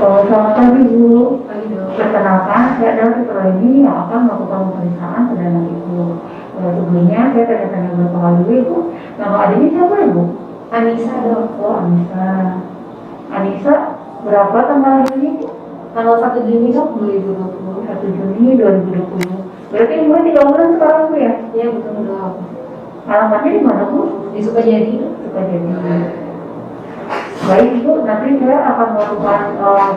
Selamat pagi Bu. Perkenalkan, saya adalah dokter ini yang akan melakukan pemeriksaan pada anak Ibu. Sebelumnya saya tanya-tanya beberapa hal dulu Ibu. Nama adiknya siapa Ibu? Anissa dok. Oh Anissa. Anissa berapa tanggal lahirnya Ibu? Tanggal 1 Juni dok 2020. 1 Juni 2020. Berarti umurnya 3 bulan sekarang Bu ya? Iya betul dok. Alamatnya di mana Bu? Di Sukajadi dok. Sukajadi. Baik Bu, nanti saya akan melakukan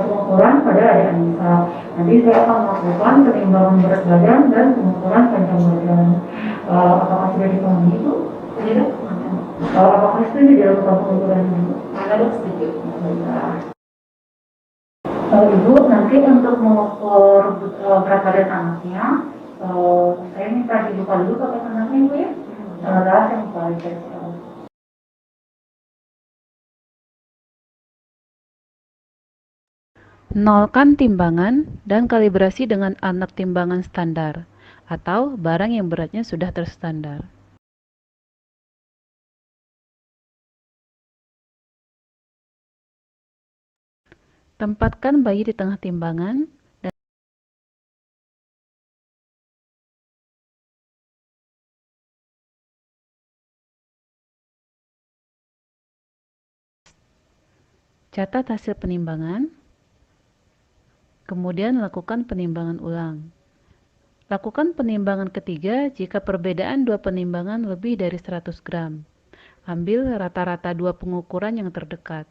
pengukuran pada adik Anissa. Nanti saya akan melakukan penimbangan berat badan dan pengukuran panjang badan. Apakah sudah dipahami Bu? Iya dok. Apakah setuju dalam pengukuran ini? Mana dok setuju. Ibu, nanti untuk mengukur berat badan anaknya, saya minta dibuka dulu pakai tangannya Ibu ya. Sementara saya buka aja. Nolkan timbangan dan kalibrasi dengan anak timbangan standar atau barang yang beratnya sudah terstandar. Tempatkan bayi di tengah timbangan dan catat hasil penimbangan. Kemudian lakukan penimbangan ulang. Lakukan penimbangan ketiga jika perbedaan dua penimbangan lebih dari 100 gram. Ambil rata-rata dua pengukuran yang terdekat.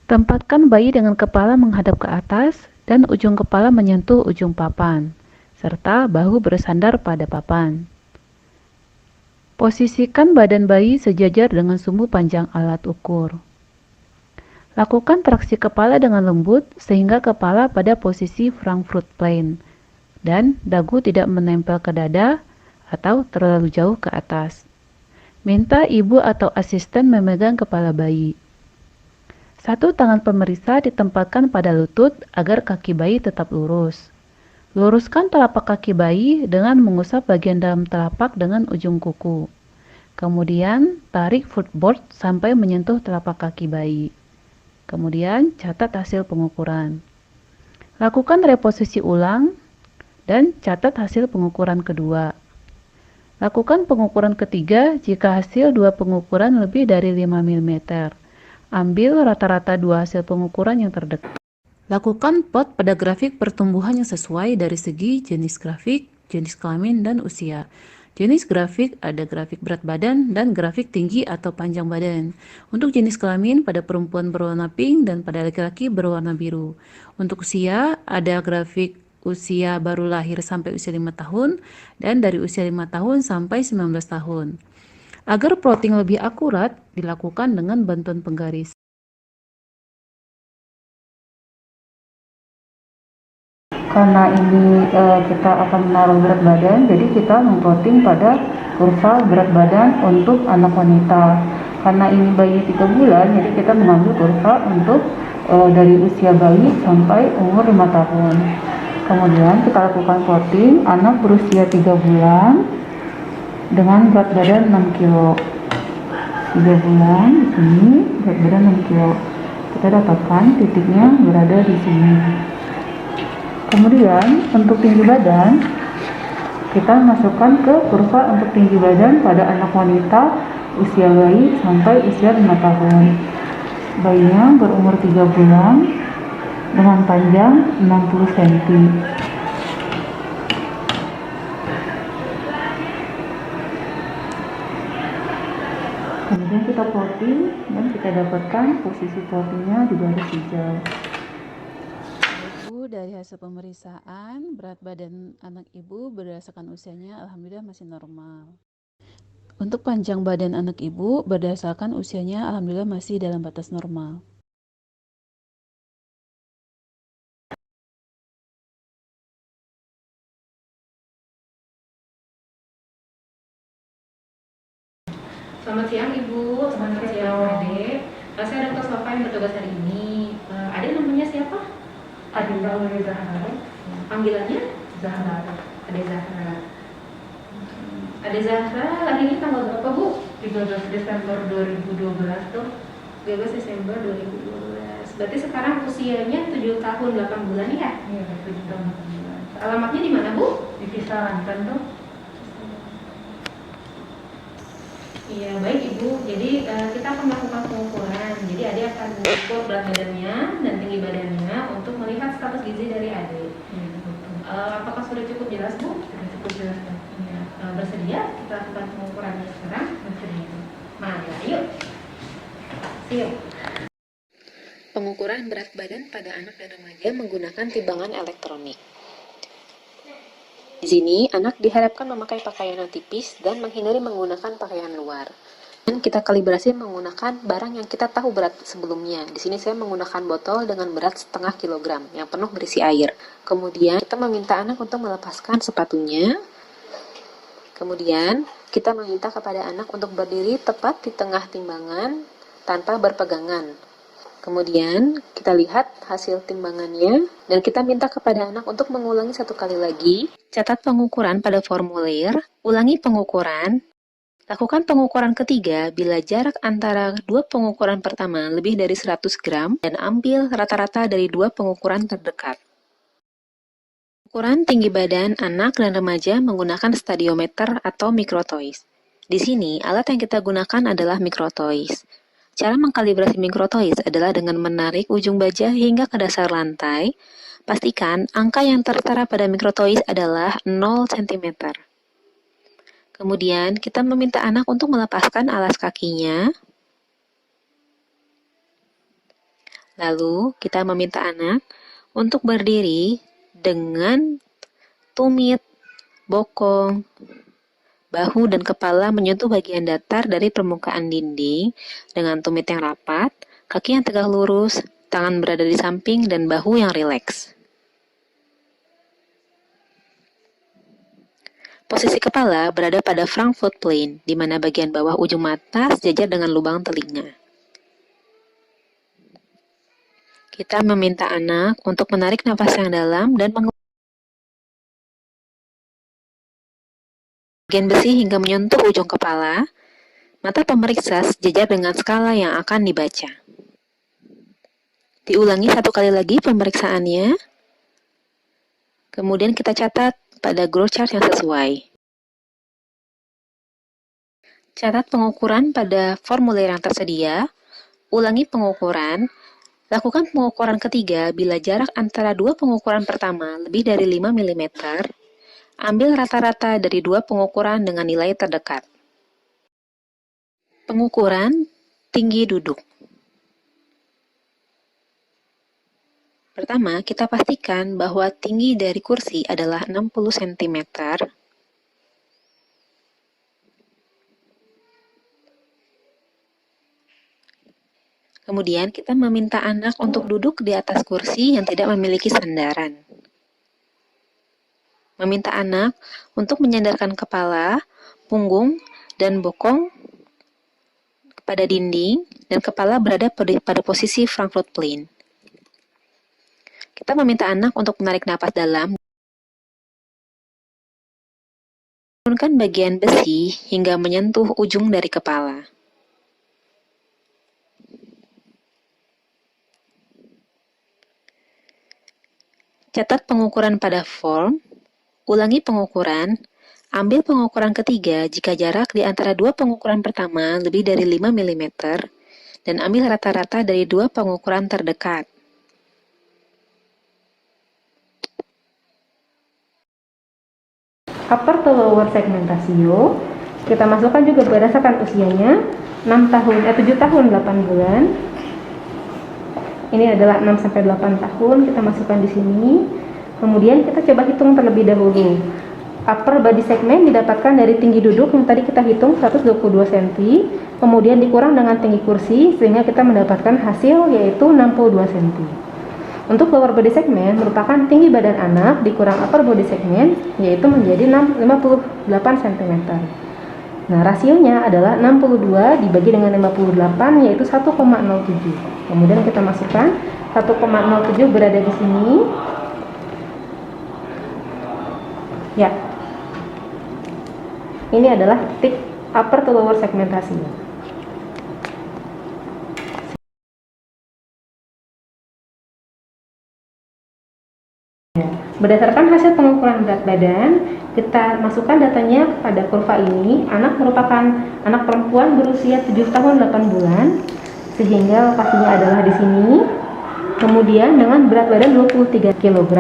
Tempatkan bayi dengan kepala menghadap ke atas dan ujung kepala menyentuh ujung papan, serta bahu bersandar pada papan. Posisikan badan bayi sejajar dengan sumbu panjang alat ukur. Lakukan traksi kepala dengan lembut sehingga kepala pada posisi Frankfurt plane dan dagu tidak menempel ke dada atau terlalu jauh ke atas. Minta ibu atau asisten memegang kepala bayi. Satu tangan pemeriksa ditempatkan pada lutut agar kaki bayi tetap lurus. Luruskan telapak kaki bayi dengan mengusap bagian dalam telapak dengan ujung kuku. Kemudian, tarik footboard sampai menyentuh telapak kaki bayi. Kemudian, catat hasil pengukuran. Lakukan reposisi ulang dan catat hasil pengukuran kedua. Lakukan pengukuran ketiga jika hasil dua pengukuran lebih dari 5 mm. Ambil rata-rata dua hasil pengukuran yang terdekat. Lakukan plot pada grafik pertumbuhan yang sesuai dari segi jenis grafik, jenis kelamin, dan usia. Jenis grafik ada grafik berat badan dan grafik tinggi atau panjang badan. Untuk jenis kelamin pada perempuan berwarna pink dan pada laki-laki berwarna biru. Untuk usia ada grafik usia baru lahir sampai usia 5 tahun dan dari usia 5 tahun sampai 19 tahun. Agar plotting lebih akurat, dilakukan dengan bantuan penggaris. Karena ini kita akan menaruh berat badan, jadi kita memplotting pada kurva berat badan untuk anak wanita. Karena ini bayi 3 bulan, jadi kita mengambil kurva untuk dari usia bayi sampai umur 5 tahun. Kemudian kita lakukan plotting anak berusia 3 bulan dengan berat badan 6 kilo. 3 bulan di sini, berat badan 6 kilo. Kita dapatkan titiknya berada di sini. Kemudian untuk tinggi badan, kita masukkan ke kurva untuk tinggi badan pada anak wanita usia bayi sampai usia 5 tahun. Bayinya berumur 3 bulan dengan panjang 60 cm. Kemudian kita plotting dan kita dapatkan posisi plottingnya di garis hijau. Dari hasil pemeriksaan, berat badan anak ibu berdasarkan usianya alhamdulillah masih normal. Untuk panjang badan anak ibu berdasarkan usianya alhamdulillah masih dalam batas normal. Selamat siang Ibu, selamat siang Adik. Saya Dr. Sofa yang bertugas hari ini. Adik namanya siapa? Adinda Zahra. Panggilannya? Zahra. Ade Zahra. Ade Zahra lahirnya tanggal berapa, Bu? 13 Desember 2012 tuh. 13 Desember 2012. Berarti sekarang usianya 7 tahun 8 bulan ya? Iya, 7 tahun 8 bulan. Alamatnya di mana, Bu? Di kisaran kan tuh. Iya, baik Ibu. Jadi kita akan melakukan pengukuran. Jadi Ade akan mengukur berat badannya dan tinggi badannya untuk melihat status gizi dari Ade. Iya, betul. Apakah sudah cukup jelas, Bu? Sudah cukup jelas kan? Iya. Bersedia kita lakukan pengukurannya sekarang? Bersedia. Mari, yuk. Siap. Pengukuran berat badan pada anak dan remaja menggunakan timbangan elektronik. Di sini, anak diharapkan memakai pakaian yang tipis dan menghindari menggunakan pakaian luar. Dan kita kalibrasi menggunakan barang yang kita tahu berat sebelumnya. Di sini saya menggunakan botol dengan berat setengah kilogram yang penuh berisi air. Kemudian kita meminta anak untuk melepaskan sepatunya. Kemudian kita meminta kepada anak untuk berdiri tepat di tengah timbangan tanpa berpegangan. Kemudian kita lihat hasil timbangannya dan kita minta kepada anak untuk mengulangi 1 kali lagi. Catat pengukuran pada formulir, ulangi pengukuran, lakukan pengukuran ketiga bila jarak antara 2 pengukuran pertama lebih dari 100 gram dan ambil rata-rata dari 2 pengukuran terdekat. Ukuran tinggi badan anak dan remaja menggunakan stadiometer atau microtoys. Di sini, alat yang kita gunakan adalah microtoys. Cara mengkalibrasi microtoys adalah dengan menarik ujung baja hingga ke dasar lantai. Pastikan angka yang tertera pada microtoys adalah 0 cm. Kemudian, kita meminta anak untuk melepaskan alas kakinya. Lalu, kita meminta anak untuk berdiri dengan tumit, bokong, bahu dan kepala menyentuh bagian datar dari permukaan dinding dengan tumit yang rapat, kaki yang tegak lurus, tangan berada di samping, dan bahu yang rileks. Posisi kepala berada pada Frankfurt plane, di mana bagian bawah ujung mata sejajar dengan lubang telinga. Kita meminta anak untuk menarik nafas yang dalam dan bagian besi hingga menyentuh ujung kepala. Mata pemeriksa sejajar dengan skala yang akan dibaca. Diulangi 1 kali lagi pemeriksaannya. Kemudian kita catat pada growth chart yang sesuai. Catat pengukuran pada formulir yang tersedia. Ulangi pengukuran. Lakukan pengukuran ketiga bila jarak antara 2 pengukuran pertama lebih dari 5 mm. Ambil rata-rata dari 2 pengukuran dengan nilai terdekat. Pengukuran tinggi duduk. Pertama, kita pastikan bahwa tinggi dari kursi adalah 60 cm. Kemudian, kita meminta anak untuk duduk di atas kursi yang tidak memiliki sandaran. Meminta anak untuk menyandarkan kepala, punggung, dan bokong pada dinding, dan kepala berada pada posisi Frankfurt plane. Kita meminta anak untuk menarik napas dalam, turunkan bagian besi hingga menyentuh ujung dari kepala. Catat pengukuran pada form. Ulangi pengukuran, ambil pengukuran ketiga jika jarak di antara 2 pengukuran pertama lebih dari 5 mm, dan ambil rata-rata dari 2 pengukuran terdekat. Upper to lower segment ratio, kita masukkan juga berdasarkan usianya, 7 tahun 8 bulan. Ini adalah 6 sampai 8 tahun, kita masukkan di sini. Kemudian kita coba hitung terlebih dahulu. Upper body segment didapatkan dari tinggi duduk yang tadi kita hitung 122 cm, kemudian dikurang dengan tinggi kursi sehingga kita mendapatkan hasil yaitu 62 cm. Untuk lower body segment merupakan tinggi badan anak dikurang upper body segment yaitu menjadi 58 cm. Nah, rasionya adalah 62 dibagi dengan 58 yaitu 1,07. Kemudian kita masukkan 1,07 berada di sini. Ya, ini adalah titik upper to lower segmentasi. Berdasarkan hasil pengukuran berat badan, kita masukkan datanya pada kurva ini. Anak merupakan anak perempuan berusia 7 tahun 8 bulan, sehingga lokasinya adalah di sini. Kemudian dengan berat badan 23 kg,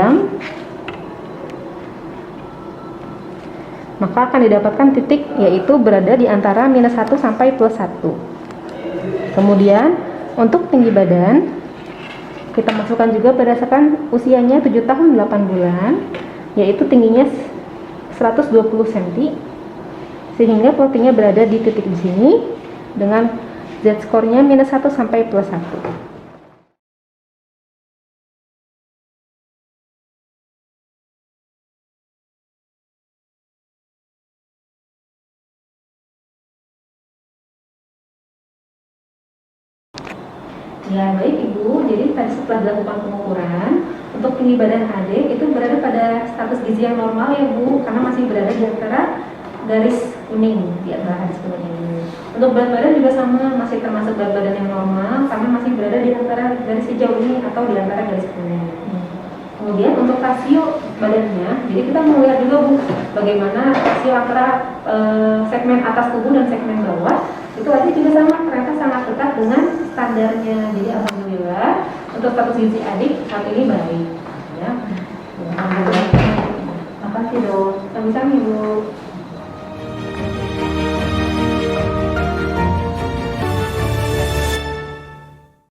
maka akan didapatkan titik yaitu berada di antara -1 sampai +1. Kemudian untuk tinggi badan, kita masukkan juga berdasarkan usianya 7 tahun 8 bulan, yaitu tingginya 120 cm, sehingga plottingnya berada di titik di sini dengan Z-score-nya -1 sampai +1. Ya, baik Ibu, jadi tadi setelah dilakukan pengukuran, untuk tinggi badan adik itu berada pada status gizi yang normal ya Bu, karena masih berada di antara garis kuning, di antara garis kuning ini. Untuk berat badan juga sama, masih termasuk berat badan yang normal, karena masih berada di antara garis hijau ini atau di antara garis kuning. Kemudian untuk rasio badannya, jadi kita mau lihat juga Bu, bagaimana rasio antara segmen atas tubuh dan segmen bawah. Itu aja juga sama, ternyata sangat dekat dengan standarnya. Jadi alhamdulillah untuk status gizi adik saat ini baik. Ya. Alhamdulillah. Makasih Dok. Sama-sama Ibu.